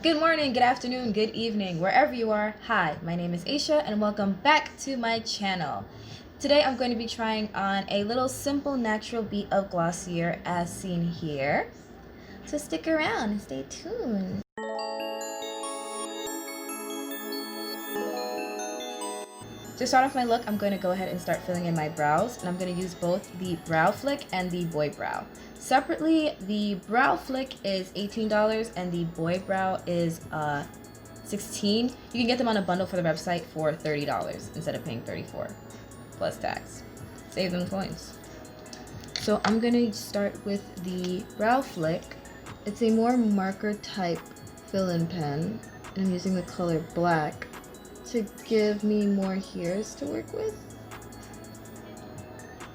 Good morning, good afternoon, good evening, wherever you are. Hi, my name is Aisha and welcome back to my channel. Today I'm going to be trying on a little simple natural beat of Glossier as seen here. So stick around and stay tuned. To start off my look, I'm going to go ahead and start filling in my brows, and I'm going to use both the Brow Flick and the Boy Brow. Separately, the Brow Flick is $18 and the Boy Brow is $16. You can get them on a bundle for the website for $30 instead of paying $34 plus tax. Save them coins. So I'm going to start with the Brow Flick. It's a more marker type fill-in pen, and I'm using the color black to give me more hairs to work with.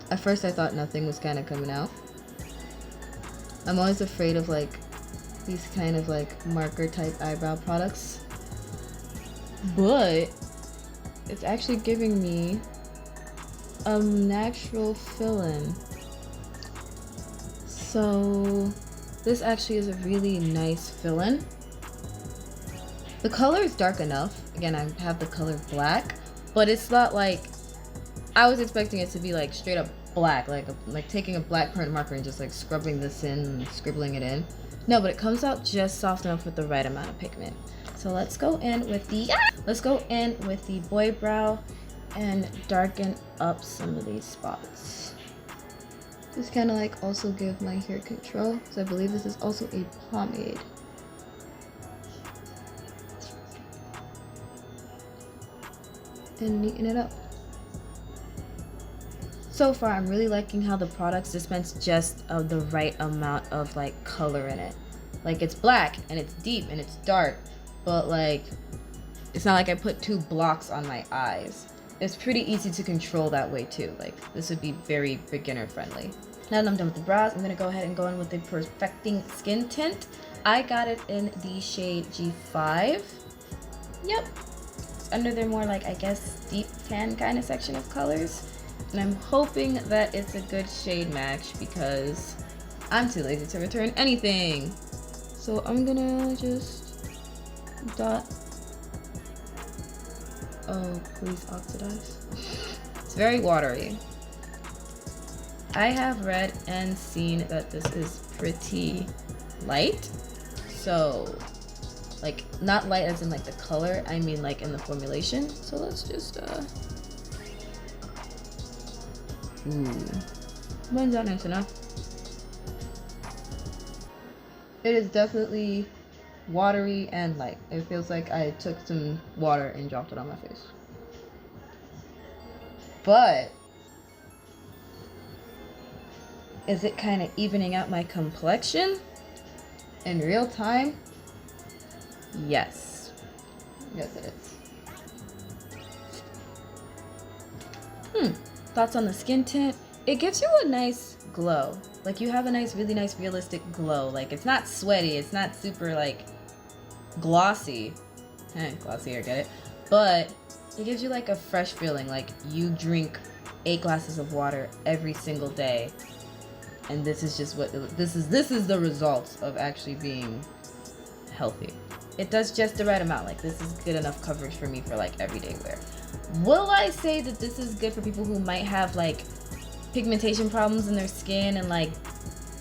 At first I thought nothing was kind of coming out. I'm always afraid of like these kind of like marker type eyebrow products, but it's actually giving me a natural fill-in. So this actually is a really nice fill-in. The color is dark enough. Again, I have the color black, but it's not like I was expecting it to be like straight up black, like taking a black permanent marker and just like scrubbing this in and scribbling it in. No, but it comes out just soft enough with the right amount of pigment. So let's go in with the Boy Brow and darken up some of these spots. Just kind of like also give my hair control, because I believe this is also a pomade. And neaten it up. So far, I'm really liking how the products dispense just of the right amount of like color in it. Like it's black and it's deep and it's dark, but like it's not like I put two blocks on my eyes. It's pretty easy to control that way too. Like this would be very beginner friendly. Now that I'm done with the brows, I'm gonna go ahead and go in with the Perfecting Skin Tint. I got it in the shade G5. Yep. Under their more like, I guess, deep tan kind of section of colors, and I'm hoping that it's a good shade match because I'm too lazy to return anything. So I'm gonna just dot. Oh, please oxidize. It's very watery. I have read and seen that this is pretty light, so like not light as in like the color, I mean like in the formulation. So let's just blends out nice enough. It is definitely watery and light. It feels like I took some water and dropped it on my face. But is it kind of evening out my complexion in real time? Yes. Yes, it is. Thoughts on the skin tint? It gives you a nice glow. Like you have a nice, really nice, realistic glow. Like it's not sweaty. It's not super like glossy. Glossier, get it? But it gives you like a fresh feeling. Like you drink 8 glasses of water every single day, and this is just what this is the result of actually being healthy. It does just the right amount. Like this is good enough coverage for me for like everyday wear. Will I say that this is good for people who might have like pigmentation problems in their skin and like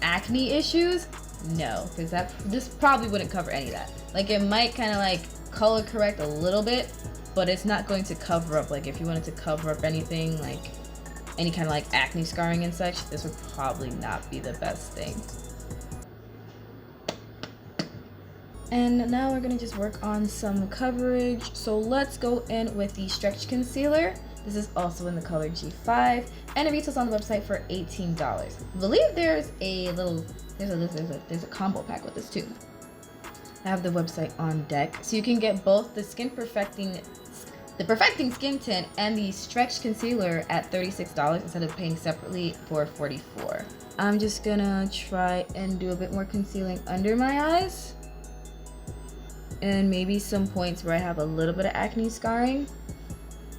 acne issues? No, because this probably wouldn't cover any of that. Like it might kind of like color correct a little bit, but it's not going to cover up. Like if you wanted to cover up anything like any kind of like acne scarring and such, this would probably not be the best thing. And now we're gonna just work on some coverage. So let's go in with the Stretch Concealer. This is also in the color G5, and it retails on the website for $18. I believe there's a combo pack with this too. I have the website on deck, so you can get both the Perfecting Skin Tint and the Stretch Concealer at $36 instead of paying separately for $44. I'm just gonna try and do a bit more concealing under my eyes, and maybe some points where I have a little bit of acne scarring,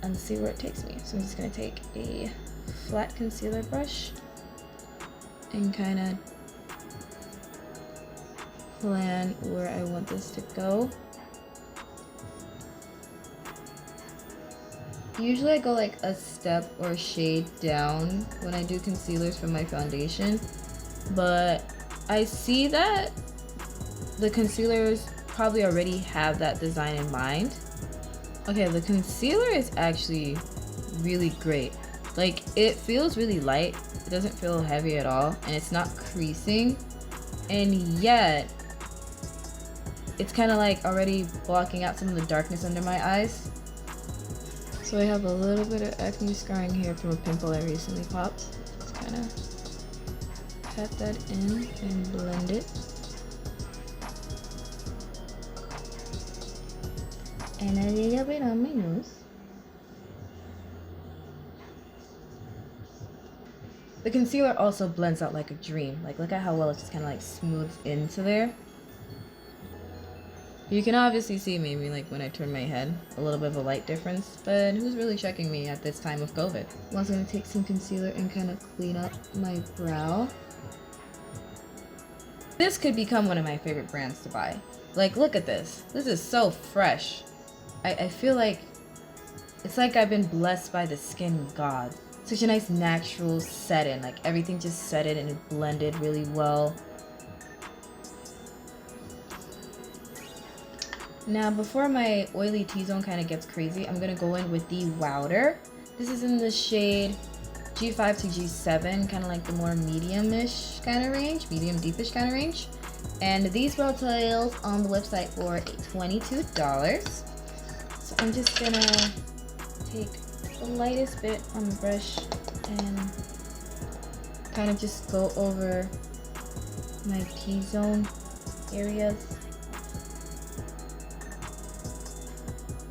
and see where it takes me. So I'm just gonna take a flat concealer brush and kind of plan where I want this to go. Usually I go like a step or a shade down when I do concealers for my foundation, but I see that the concealers probably already have that design in mind. Okay, the concealer is actually really great. Like, it feels really light, it doesn't feel heavy at all, and it's not creasing, and yet it's kind of like already blocking out some of the darkness under my eyes. So I have a little bit of acne scarring here from a pimple I recently popped. Just kind of pat that in and blend it. And a little bit on my nose. The concealer also blends out like a dream. Like, look at how well it just kind of like smooths into there. You can obviously see maybe like when I turn my head, a little bit of a light difference, but who's really checking me at this time of COVID? I'm also gonna take some concealer and kind of clean up my brow. This could become one of my favorite brands to buy. Like, look at this. This is so fresh. I feel like it's like I've been blessed by the skin god. Such a nice natural set in, like everything just set in and it blended really well. Now, before my oily T-zone kind of gets crazy, I'm gonna go in with the Wowder. This is in the shade G5 to G7, kind of like the more medium-ish kind of range, medium deepish kind of range. And these retails on the website for $22. So I'm just gonna take the lightest bit on the brush and kind of just go over my T-zone areas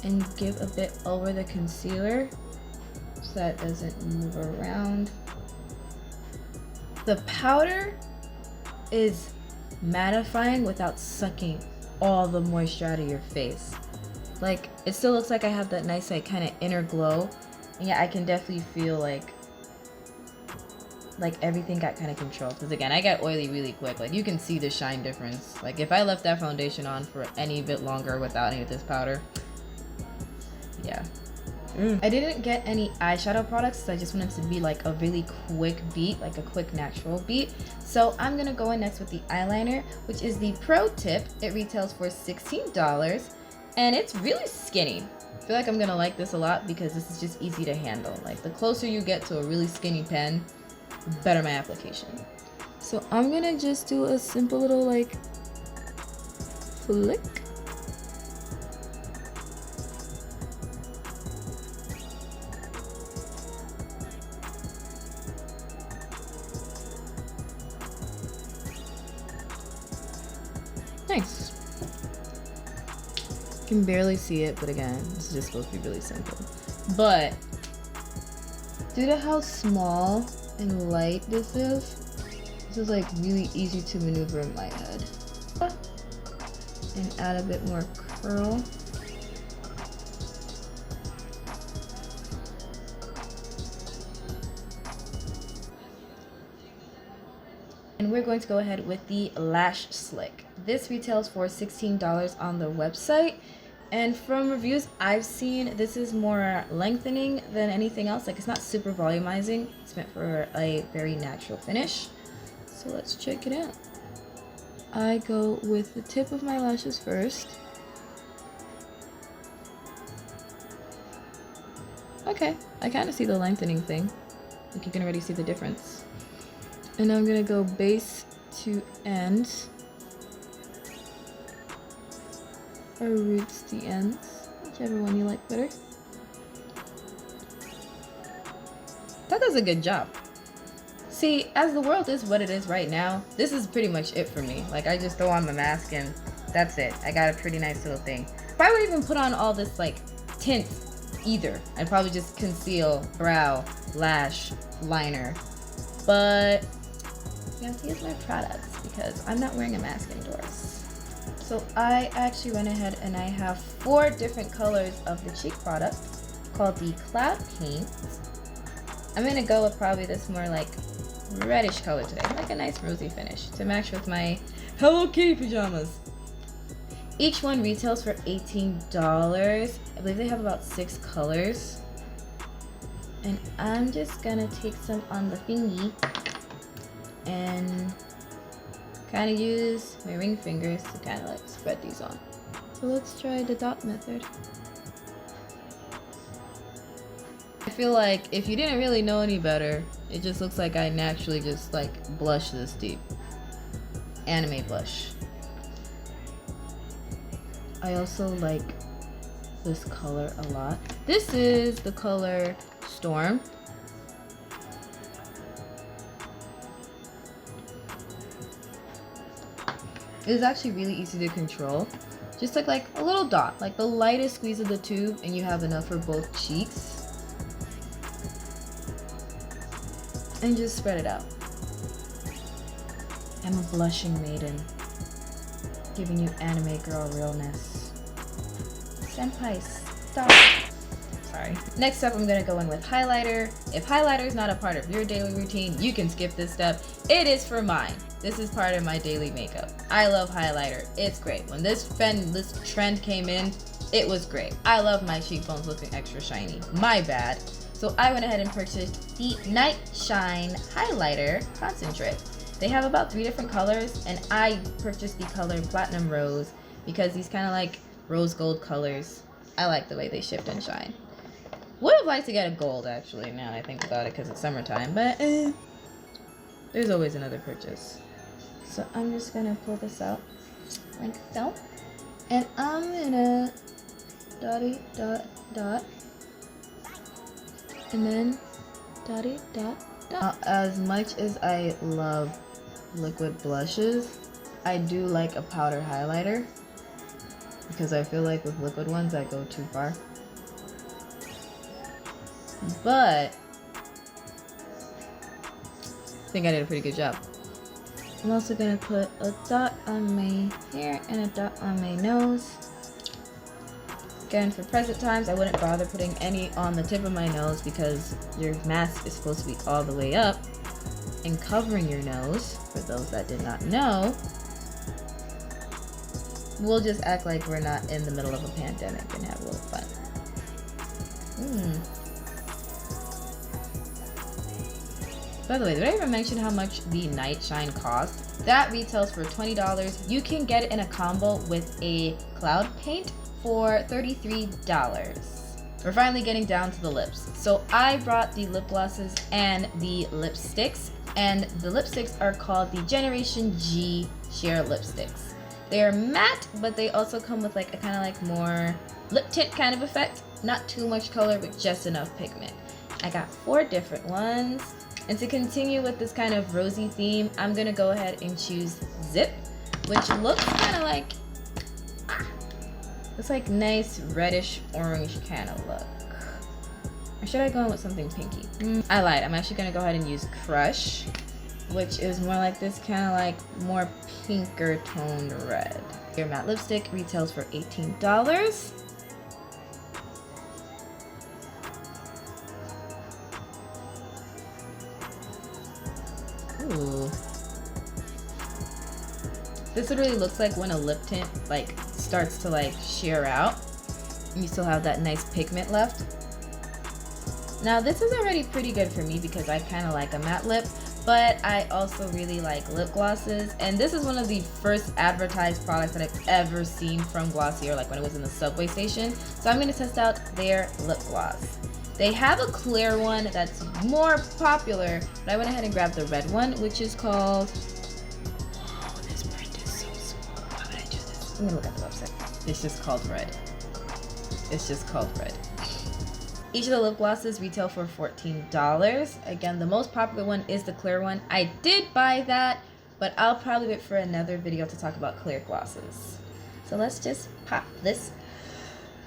and give a bit over the concealer so that doesn't move around. The powder is mattifying without sucking all the moisture out of your face. Like, it still looks like I have that nice like kind of inner glow, and yeah, I can definitely feel like everything got kind of controlled, because again, I got oily really quick. Like, you can see the shine difference. Like, if I left that foundation on for any bit longer without any of this powder, yeah. I didn't get any eyeshadow products, so I just wanted to be like a really quick beat, like a quick natural beat. So I'm gonna go in next with the eyeliner, which is the Pro Tip. It retails for $16 and it's really skinny. I feel like I'm gonna like this a lot because this is just easy to handle. Like, the closer you get to a really skinny pen, the better my application. So I'm gonna just do a simple little like flick. Nice. You can barely see it, but again, this is just supposed to be really simple. But due to how small and light this is like really easy to maneuver in my head. And add a bit more curl. And we're going to go ahead with the Lash Slick. This retails for $16 on the website. And from reviews I've seen, this is more lengthening than anything else. Like, it's not super volumizing. It's meant for a very natural finish. So let's check it out. I go with the tip of my lashes first. Okay, I kind of see the lengthening thing. Like, you can already see the difference. And I'm gonna go base to end, or roots to ends, whichever one you like better. That does a good job. See, as the world is what it is right now, this is pretty much it for me. Like, I just throw on my mask and that's it. I got a pretty nice little thing. If I would even put on all this like tint either, I'd probably just conceal, brow, lash, liner. But you have to use my products because I'm not wearing a mask indoors. So I actually went ahead and I have 4 different colors of the cheek product called the Cloud Paint. I'm gonna go with probably this more like reddish color today, like a nice rosy finish to match with my Hello Kitty pajamas. Each one retails for $18. I believe they have about 6 colors. And I'm just gonna take some on the thingy and kind of use my ring fingers to kind of like spread these on. So let's try the dot method. I feel like if you didn't really know any better, it just looks like I naturally just like blush this deep. Anime blush. I also like this color a lot. This is the color Storm. It is actually really easy to control. Just like a little dot, like the lightest squeeze of the tube, and you have enough for both cheeks. And just spread it out. I'm a blushing maiden, giving you anime girl realness. Senpai, stop. Sorry. Next up, I'm gonna go in with highlighter. If highlighter is not a part of your daily routine, you can skip this step. It is for mine. This is part of my daily makeup. I love highlighter. It's great. When this trend came in, it was great. I love my cheekbones looking extra shiny. My bad. So I went ahead and purchased the Night Shine Highlighter Concentrate. They have about 3 different colors, and I purchased the color Platinum Rose because these kind of like rose gold colors, I like the way they shift and shine. Would have liked to get a gold actually, now that I think about it, because it's summertime, but there's always another purchase. So I'm just gonna pull this out like so, and I'm gonna dotty dot dot, and then dotty dot dot. As much as I love liquid blushes, I do like a powder highlighter because I feel like with liquid ones I go too far. But I think I did a pretty good job. I'm also gonna put a dot on my hair and a dot on my nose. Again, for present times, I wouldn't bother putting any on the tip of my nose because your mask is supposed to be all the way up and covering your nose. For those that did not know, we'll just act like we're not in the middle of a pandemic and have a little fun. By the way, did I ever mention how much the Night Shine costs? That retails for $20. You can get it in a combo with a cloud paint for $33. We're finally getting down to the lips. So I brought the lip glosses and the lipsticks, and the lipsticks are called the Generation G Sheer Lipsticks. They are matte, but they also come with like a kind of like more lip tint kind of effect. Not too much color, but just enough pigment. I got 4 different ones. And to continue with this kind of rosy theme, I'm gonna go ahead and choose Zip, which looks kind of like, it's like nice reddish orange kind of look. Or should I go in with something pinky? I lied, I'm actually gonna go ahead and use Crush, which is more like this kind of like more pinker toned red. Your matte lipstick retails for $18. Ooh. This literally looks like when a lip tint like starts to like sheer out and you still have that nice pigment left. Now this is already pretty good for me because I kind of like a matte lip, but I also really like lip glosses, and this is one of the first advertised products that I've ever seen from Glossier, like when it was in the subway station. So I'm going to test out their lip gloss. They have a clear one that's more popular, but I went ahead and grabbed the red one, which is called, oh, this print is so small. Why would I do this? I'm gonna look at the website. It's just called red. It's just called red. Each of the lip glosses retail for $14. Again, the most popular one is the clear one. I did buy that, but I'll probably wait for another video to talk about clear glosses. So let's just pop this.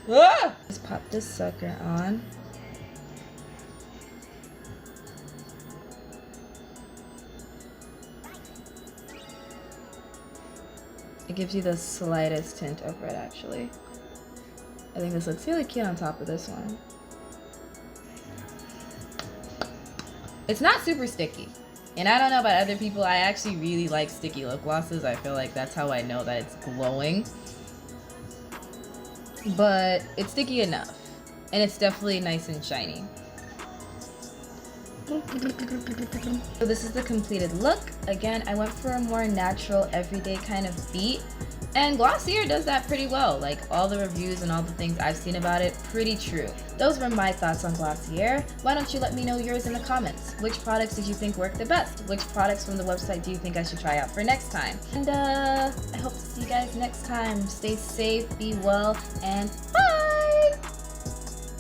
Let's pop this sucker on. It gives you the slightest tint of red, actually. I think this looks really cute on top of this one. It's not super sticky. And I don't know about other people, I actually really like sticky lip glosses. I feel like that's how I know that it's glowing. But it's sticky enough. And it's definitely nice and shiny. So this is the completed look. Again, I went for a more natural, everyday kind of beat. And Glossier does that pretty well. Like, all the reviews and all the things I've seen about it, pretty true. Those were my thoughts on Glossier. Why don't you let me know yours in the comments? Which products did you think worked the best? Which products from the website do you think I should try out for next time? And I hope to see you guys next time. Stay safe, be well, and bye!